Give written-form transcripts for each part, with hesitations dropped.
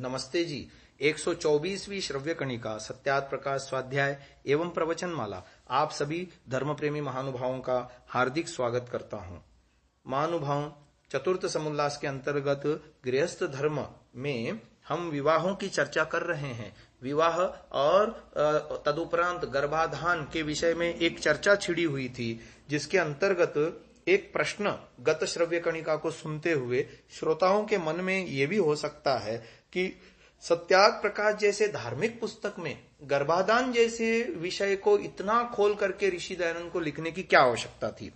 नमस्ते जी। 124वीं श्रव्य कणिका सत्यार्थ प्रकाश स्वाध्याय एवं प्रवचन माला आप सभी धर्म प्रेमी महानुभावों का हार्दिक स्वागत करता हूं। महानुभाव, चतुर्थ समुल्लास के अंतर्गत गृहस्थ धर्म में हम विवाहों की चर्चा कर रहे हैं। विवाह और तदुपरांत गर्भाधान के विषय में एक चर्चा छिड़ी हुई थी, जिसके अंतर्गत एक प्रश्न गत श्रव्य कणिका को सुनते हुए श्रोताओं के मन में यह भी हो सकता है कि सत्यार्थ प्रकाश जैसे धार्मिक पुस्तक में गर्भाधान जैसे विषय को इतना खोल करके ऋषि दयानंद को लिखने की क्या आवश्यकता थी।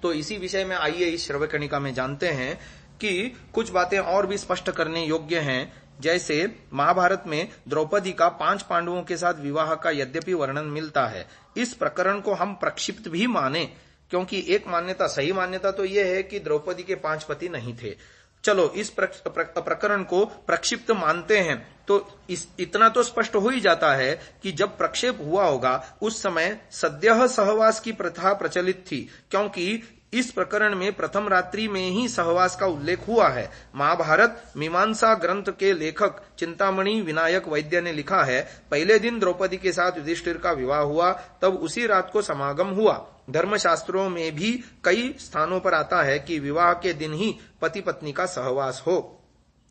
तो इसी विषय में आइए इस श्रव्य कणिका में जानते हैं कि कुछ बातें और भी स्पष्ट करने योग्य हैं। जैसे महाभारत में द्रौपदी का 5 पांडवों के साथ विवाह का यद्यपि वर्णन मिलता है, इस प्रकरण को हम प्रक्षिप्त भी माने, क्योंकि एक मान्यता, सही मान्यता तो यह है कि द्रौपदी के 5 पति नहीं थे। चलो इस प्रकरण को प्रक्षिप्त मानते हैं तो इतना तो स्पष्ट हो ही जाता है कि जब प्रक्षेप हुआ होगा उस समय सद्यः सहवास की प्रथा प्रचलित थी, क्योंकि इस प्रकरण में प्रथम रात्रि में ही सहवास का उल्लेख हुआ है। महाभारत मीमांसा ग्रंथ के लेखक चिंतामणि विनायक वैद्य ने लिखा है, पहले दिन द्रौपदी के साथ युधिष्ठिर का विवाह हुआ, तब उसी रात को समागम हुआ। धर्मशास्त्रों में भी कई स्थानों पर आता है कि विवाह के दिन ही पति पत्नी का सहवास हो।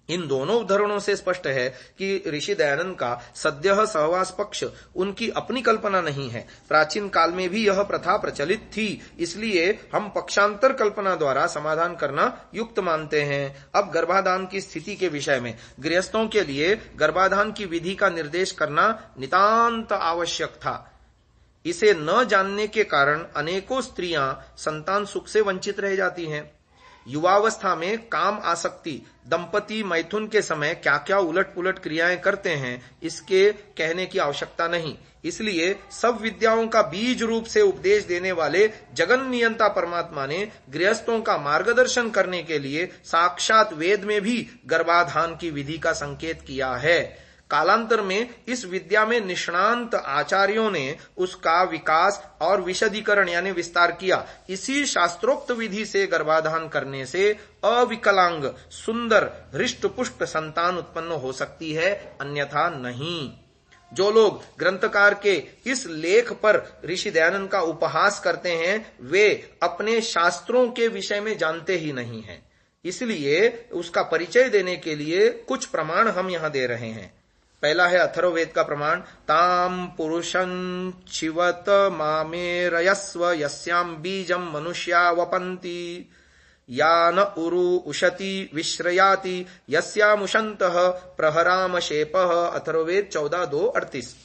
इन दोनों उदाहरणों से स्पष्ट है कि ऋषि दयानंद का सद्यः सहवास पक्ष उनकी अपनी कल्पना नहीं है। प्राचीन काल में भी यह प्रथा प्रचलित थी, इसलिए हम पक्षांतर कल्पना द्वारा समाधान करना युक्त मानते हैं। अब गर्भाधान की स्थिति के विषय में गृहस्थों के लिए गर्भाधान की विधि का निर्देश करना नितांत आवश्यक था। इसे न जानने के कारण अनेकों स्त्रियां संतान सुख से वंचित रह जाती हैं। युवावस्था में काम आसक्ति दंपति मैथुन के समय क्या क्या उलट पुलट क्रियाएं करते हैं, इसके कहने की आवश्यकता नहीं। इसलिए सब विद्याओं का बीज रूप से उपदेश देने वाले जगन नियंता परमात्मा ने गृहस्थों का मार्गदर्शन करने के लिए साक्षात वेद में भी गर्भाधान की विधि का संकेत किया है। कालांतर में इस विद्या में निष्णांत आचार्यों ने उसका विकास और विशदीकरण यानी विस्तार किया। इसी शास्त्रोक्त विधि से गर्भाधान करने से अविकलांग सुंदर हृष्ट पुष्ट संतान उत्पन्न हो सकती है, अन्यथा नहीं। जो लोग ग्रंथकार के इस लेख पर ऋषि दयानंद का उपहास करते हैं, वे अपने शास्त्रों के विषय में जानते ही नहीं हैं। इसलिए उसका परिचय देने के लिए कुछ प्रमाण हम यहां दे रहे हैं। पहला है अथर्ववेद का प्रमाण, ताम पुरुषं शिवत मामेरयस्व यस्याम बीजम मनुष्या वपन्ति या न उरु उशति विश्रयाति यस्यामुशन्तः प्रहराम शेपः। अथर्ववेद 14:2-38।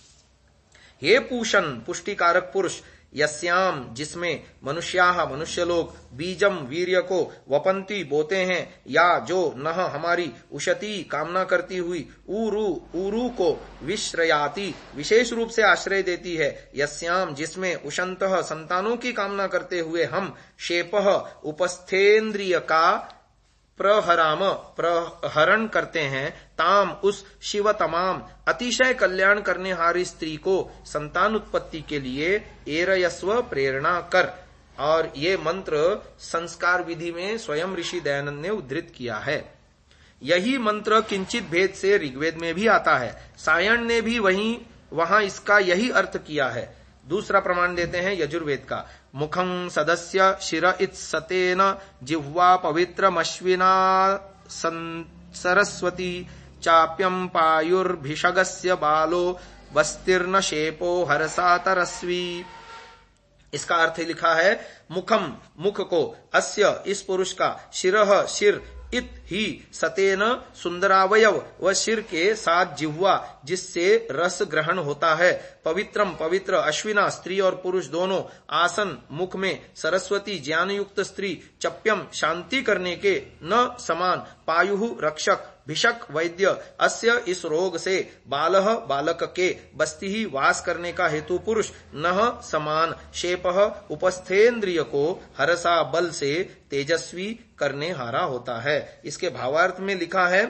हे पूषण पुष्टिकारक पुरुष, यस्याम जिसमें मनुष्याः मनुष्य लोग बीजम वीर्य को वपंती बोते हैं, या जो नह हमारी उशति कामना करती हुई ऊरु ऊरु को विश्रयाति विशेष रूप से आश्रय देती है, यस्याम जिसमें उशंतः संतानों की कामना करते हुए हम शेपः उपस्थेन्द्रिय का प्रहरण करते हैं, ताम उस शिव तमाम अतिशय कल्याण करने हारी स्त्री को संतान उत्पत्ति के लिए एरयस्व प्रेरणा कर। और ये मंत्र संस्कार विधि में स्वयं ऋषि दयानंद ने उद्धृत किया है। यही मंत्र किंचित भेद से ऋग्वेद में भी आता है। सायण ने भी वहां इसका यही अर्थ किया है। दूसरा प्रमाण देते हैं यजुर्वेद का, मुखं सदस्य शिर इत्सतेन जिह्वा पवित्रमश्विना सरस्वती चाप्यम पायुर्भिषगस्य बालो वस्तिर्न शेपो हरसा तरस्वी। इसका अर्थ लिखा है, मुखम मुख को, अस्य इस पुरुष का, शिरः शिर, इत ही सतेन सुंदरावयव व शिर के साथ जिह्वा जिससे रस ग्रहण होता है, पवित्रम पवित्र, अश्विना स्त्री और पुरुष दोनों, आसन मुख में, सरस्वती ज्ञान युक्त स्त्री, चप्यम शांति करने के, न समान, पायु रक्षक, भिषक वैद्य, अस्य इस रोग से, बालह बालक के, बस्ती ही वास करने का हेतु पुरुष, नह समान, शेपह उपस्थेन्द्रिय को हरसा बल से तेजस्वी करने हारा होता है। इसके भावार्थ में लिखा है,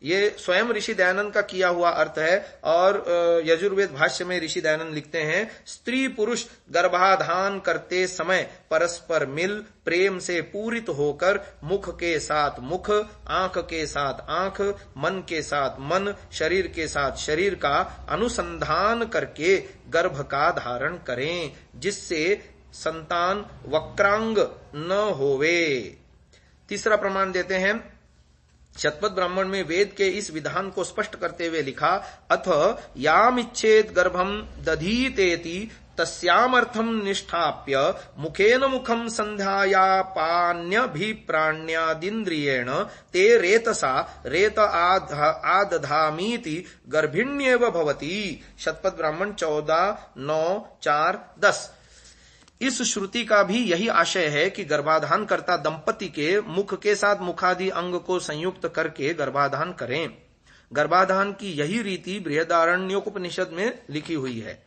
ये स्वयं ऋषि दयानंद का किया हुआ अर्थ है। और यजुर्वेद भाष्य में ऋषि दयानंद लिखते हैं, स्त्री पुरुष गर्भाधान करते समय परस्पर मिल प्रेम से पूरित होकर मुख के साथ मुख, आंख के साथ आंख, मन के साथ मन, शरीर के साथ शरीर का अनुसंधान करके गर्भ का धारण करें, जिससे संतान वक्रांग न होवे। तीसरा प्रमाण देते हैं, शतपथ ब्राह्मण में वेद के इस विधान को स्पष्ट करते हुए लिखा, अथ याम इच्छेद गर्भम दधीतेति तस्यामर्थम निष्ठाप्य मुखेन मुखम संध्यायापान्यभिप्राण्यादिन्द्रियेण ते रेतसा रेत आदधामीति गर्भिण्येव भवति। शतपथ ब्राह्मण 14:9-4-10। इस श्रुति का भी यही आशय है कि गर्भाधान करता दंपति के मुख के साथ मुखादि अंग को संयुक्त करके गर्भाधान करें। गर्भाधान की यही रीति बृहदारण्यकोपनिषद में लिखी हुई है।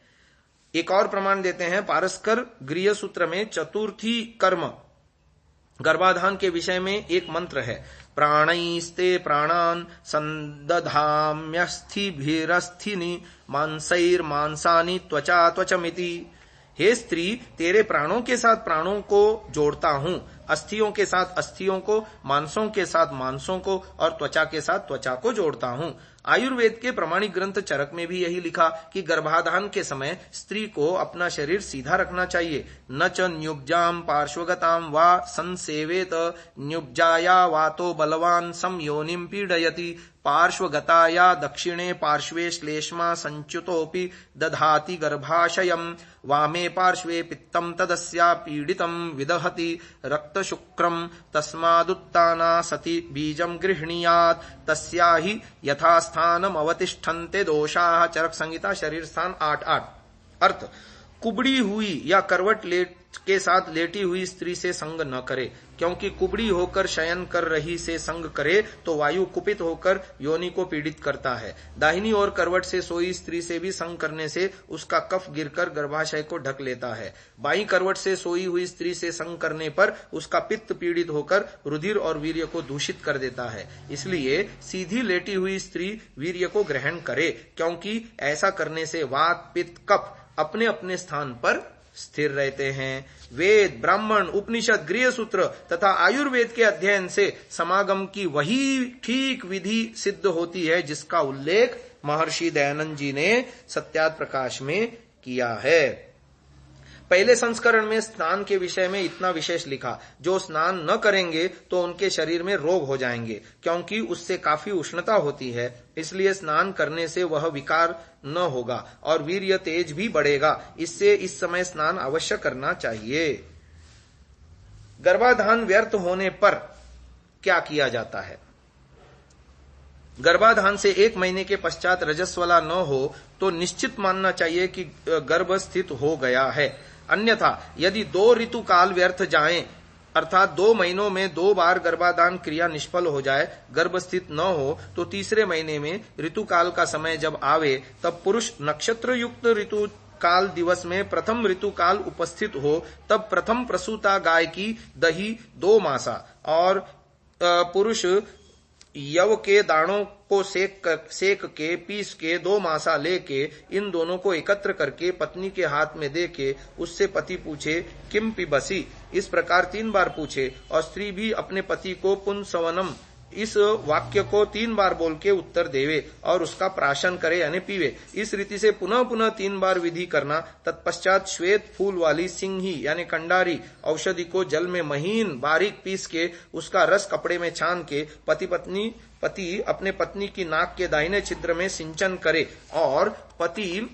एक और प्रमाण देते हैं, पारस्कर गृह सूत्र में चतुर्थी कर्म गर्भाधान के विषय में एक मंत्र है, प्राणैस्ते प्राणान संदधाम्यस्थिभिरस्थिनि मांसैर्मांसानि त्वचा त्वचमिति। हे स्त्री, तेरे प्राणों के साथ प्राणों को जोड़ता हूं, अस्थियों के साथ अस्थियों को, मांसों के साथ मांसों को और त्वचा के साथ त्वचा को जोड़ता हूं। आयुर्वेद के प्रमाणिक ग्रंथ चरक में भी यही लिखा कि गर्भाधान के समय स्त्री को अपना शरीर सीधा रखना चाहिए। न च न्युब्जाम पार्श्वगताम वा संसेवेत न्युब्जाया वातो बलवान संयोनिम पीडयति पार्श्वगताया दक्षिणे पार्श्वे श्लेष्मा संच्युतोपि दधाति गर्भाशयम् वामे पार्श्वे पित्तम तदस्या पीडितम विदहति रक्तशुक्रम तस्मादुत्ताना सति बीजम गृह्णीयात् तस्या ही यथास्थानम अवतिष्ठन्ते दोषाः। चरक संहिता शरीर स्थान 8:8। अर्थ, कुबड़ी हुई या करवट के साथ लेटी हुई स्त्री से संग न करे, क्योंकि कुबड़ी होकर शयन कर रही से संग करे तो वायु कुपित होकर योनि को पीड़ित करता है। दाहिनी ओर करवट से सोई स्त्री से भी संग करने से उसका कफ गिरकर गर्भाशय को ढक लेता है। बाईं करवट से सोई हुई स्त्री से संग करने पर उसका पित्त पीड़ित होकर रुधिर और वीर्य को दूषित कर देता है। इसलिए सीधी लेटी हुई स्त्री वीर्य को ग्रहण करे, क्योंकि ऐसा करने से वात पित्त कफ अपने अपने स्थान पर स्थिर रहते हैं। वेद, ब्राह्मण, उपनिषद, गृह सूत्र तथा आयुर्वेद के अध्ययन से समागम की वही ठीक विधि सिद्ध होती है जिसका उल्लेख महर्षि दयानंद जी ने सत्यार्थ प्रकाश में किया है। पहले संस्करण में स्नान के विषय में इतना विशेष लिखा, जो स्नान न करेंगे तो उनके शरीर में रोग हो जाएंगे, क्योंकि उससे काफी उष्णता होती है। इसलिए स्नान करने से वह विकार न होगा और वीर्य तेज भी बढ़ेगा। इससे इस समय स्नान अवश्य करना चाहिए। गर्भाधान व्यर्थ होने पर क्या किया जाता है? गर्भाधान से 1 महीने के पश्चात रजस्वला न हो तो निश्चित मानना चाहिए कि गर्भ स्थित हो गया है। अन्यथा यदि 2 ऋतु काल व्यर्थ जाएं, अर्थात 2 महीनों में 2 बार गर्भाधान क्रिया निष्फल हो जाए, गर्भ स्थित न हो, तो तीसरे महीने में ऋतु काल का समय जब आवे तब पुरुष नक्षत्र युक्त ऋतु काल दिवस में प्रथम ऋतु काल उपस्थित हो, तब प्रथम प्रसूता गाय की दही 2 मासा और पुरुष यव के दानों को सेक के पीस के 2 मासा लेके इन दोनों को एकत्र करके पत्नी के हाथ में दे के उससे पति पूछे किम पिबसी, इस प्रकार 3 बार पूछे और स्त्री भी अपने पति को पुंसवनम इस वाक्य को 3 बार बोल के उत्तर देवे और उसका प्राशन करे यानी पीवे। इस रीति से पुनः पुनः 3 बार विधि करना। तत्पश्चात श्वेत फूल वाली सिंही यानी कंडारी औषधि को जल में महीन बारीक पीस के उसका रस कपड़े में छान के पति अपने पत्नी की नाक के दाहिने छिद्र में सिंचन करे और पति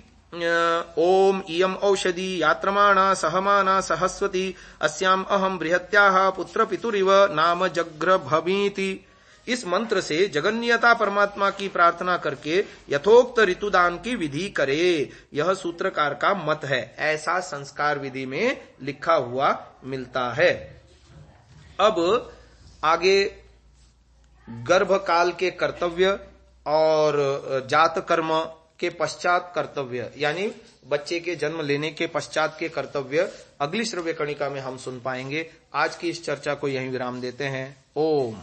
ओम इयम औषधि यात्रमाणा सहमाना सहस्वती अस्याम अहम बृहत्याः पुत्र पितुरिव नाम जग्रभमीति, इस मंत्र से जगन्यता परमात्मा की प्रार्थना करके यथोक्त ऋतुदान की विधि करे। यह सूत्रकार का मत है, ऐसा संस्कार विधि में लिखा हुआ मिलता है। अब आगे गर्भकाल के कर्तव्य और जात कर्म के पश्चात कर्तव्य यानी बच्चे के जन्म लेने के पश्चात के कर्तव्य अगली श्रव्य कणिका में हम सुन पाएंगे। आज की इस चर्चा को यहीं विराम देते हैं। ओम।